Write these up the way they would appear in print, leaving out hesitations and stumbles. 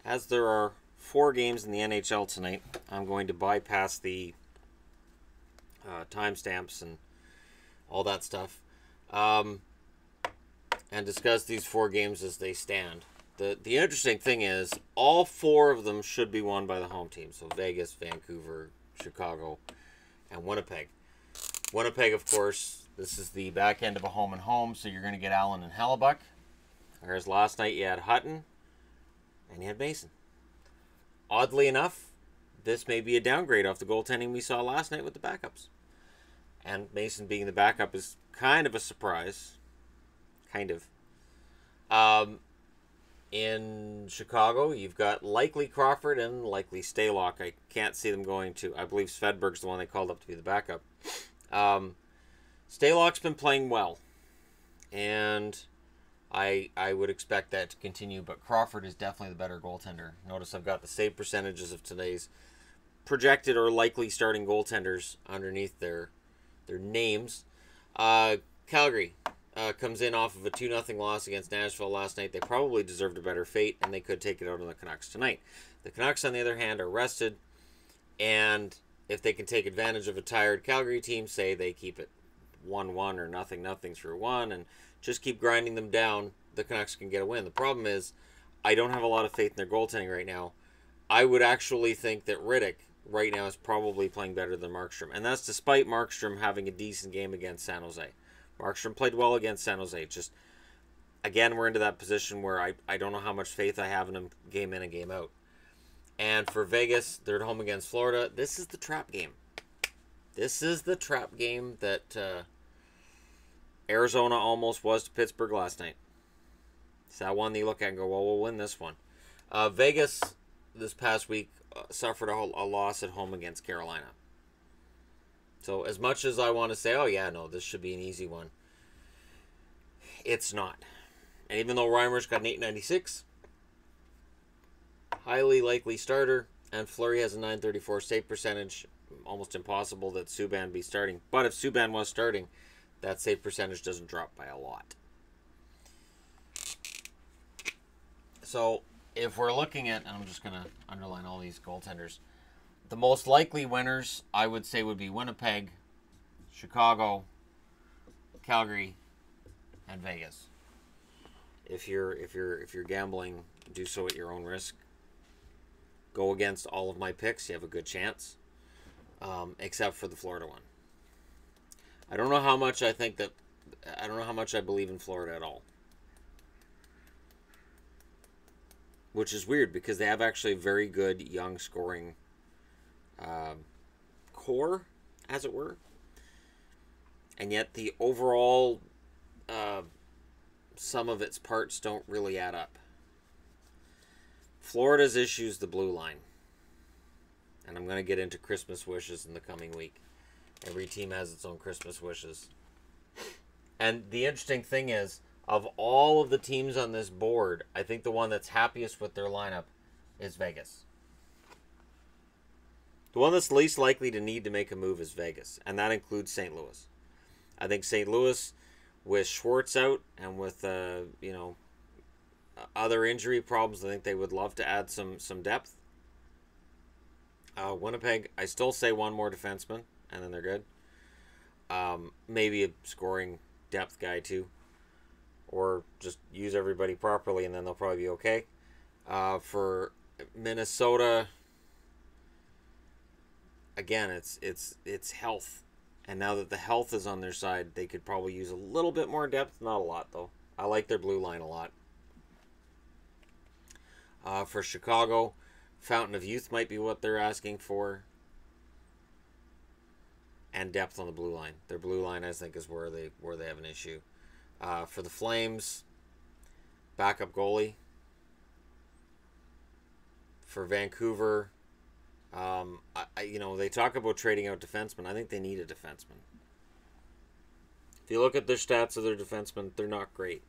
as there are 4 games in the NHL tonight, I'm going to bypass the timestamps and all that stuff, and discuss these 4 games as they stand. The interesting thing is, all 4 of them should be won by the home team. So Vegas, Vancouver, Chicago, and Winnipeg. Winnipeg, of course, this is the back end of a home and home, so you're going to get Allen and Hellebuck. Whereas last night you had Hutton and you had Mason. Oddly enough, this may be a downgrade off the goaltending we saw last night with the backups. And Mason being the backup is kind of a surprise. Kind of. In Chicago, you've got likely Crawford and likely Stalock. I can't see them going to... I believe Svedberg's the one they called up to be the backup. Stalock's been playing well. And I would expect that to continue. But Crawford is definitely the better goaltender. Notice I've got the save percentages of today's projected or likely starting goaltenders underneath their names. Calgary comes in off of a 2-0 loss against Nashville last night. They probably deserved a better fate, and they could take it out on the Canucks tonight. The Canucks, on the other hand, are rested, and if they can take advantage of a tired Calgary team, say they keep it 1-1 or 0-0 through 1, and just keep grinding them down, the Canucks can get a win. The problem is, I don't have a lot of faith in their goaltending right now. I would actually think that Riddick right now is probably playing better than Markstrom. And that's despite Markstrom having a decent game against San Jose. Markstrom played well against San Jose. Just, again, we're into that position where I don't know how much faith I have in him game in and game out. And for Vegas, they're at home against Florida. This is the trap game. This is the trap game that Arizona almost was to Pittsburgh last night. It's that one that you look at and go, well, we'll win this one. Vegas this past week suffered a loss at home against Carolina. So as much as I want to say, oh yeah, no, this should be an easy one, it's not. And even though Reimer's got an 896, highly likely starter, and Fleury has a 934 save percentage, almost impossible that Subban be starting. But if Subban was starting, that save percentage doesn't drop by a lot. So if we're looking at, and I'm just going to underline all these goaltenders, the most likely winners, I would say, would be Winnipeg, Chicago, Calgary, and Vegas. If you're gambling, do so at your own risk. Go against all of my picks, you have a good chance, except for the Florida one. I don't know how much I believe in Florida at all. Which is weird because they have actually a very good young scoring core, as it were. And yet the overall sum of its parts don't really add up. Florida's issue is the blue line. And I'm going to get into Christmas wishes in the coming week. Every team has its own Christmas wishes. And the interesting thing is, of all of the teams on this board, I think the one that's happiest with their lineup is Vegas. The one that's least likely to need to make a move is Vegas, and that includes St. Louis. I think St. Louis, with Schwartz out and with other injury problems, I think they would love to add some depth. Winnipeg, I still say one more defenseman, and then they're good. Maybe a scoring depth guy too. Or just use everybody properly, and then they'll probably be okay. For Minnesota, again, it's health, and now that the health is on their side, they could probably use a little bit more depth. Not a lot, though. I like their blue line a lot. For Chicago, Fountain of Youth might be what they're asking for, and depth on the blue line. Their blue line, I think, is where they have an issue. For the Flames, backup goalie. For Vancouver, they talk about trading out defensemen. I think they need a defenseman. If you look at their stats of their defensemen, they're not great.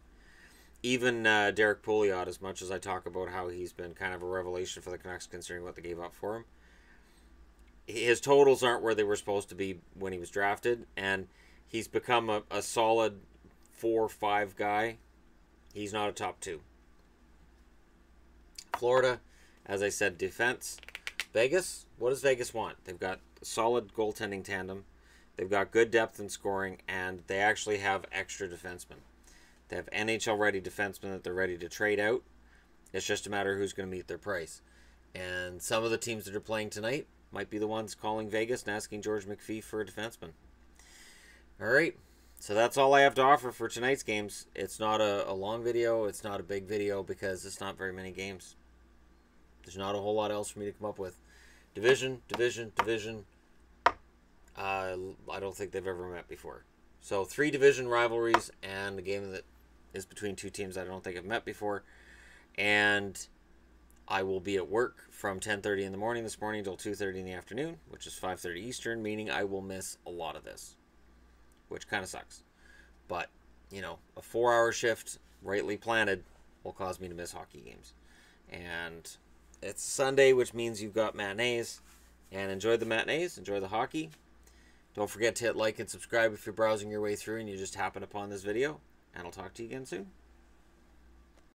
Even Derek Pouliot, as much as I talk about how he's been kind of a revelation for the Canucks considering what they gave up for him, his totals aren't where they were supposed to be when he was drafted, and he's become a solid 4-5 guy. He's not a top 2. Florida, As I said, defense. Vegas, what does Vegas want? They've got a solid goaltending tandem. They've got good depth in scoring, and they actually have extra defensemen. They have NHL-ready defensemen that they're ready to trade out. It's just a matter of who's going to meet their price. And some of the teams that are playing tonight might be the ones calling Vegas and asking George McPhee for a defenseman. All right, so that's all I have to offer for tonight's games. It's not a long video. It's not a big video because it's not very many games. There's not a whole lot else for me to come up with. Division. I don't think they've ever met before. So 3 division rivalries and a game that is between 2 teams I don't think have met before. And I will be at work from 10:30 in the morning this morning till 2:30 in the afternoon, which is 5:30 Eastern, meaning I will miss a lot of this, which kind of sucks. But, you know, a 4-hour shift rightly planted will cause me to miss hockey games. And it's Sunday, which means you've got matinees. And enjoy the matinees, enjoy the hockey. Don't forget to hit like and subscribe if you're browsing your way through and you just happen upon this video. And I'll talk to you again soon.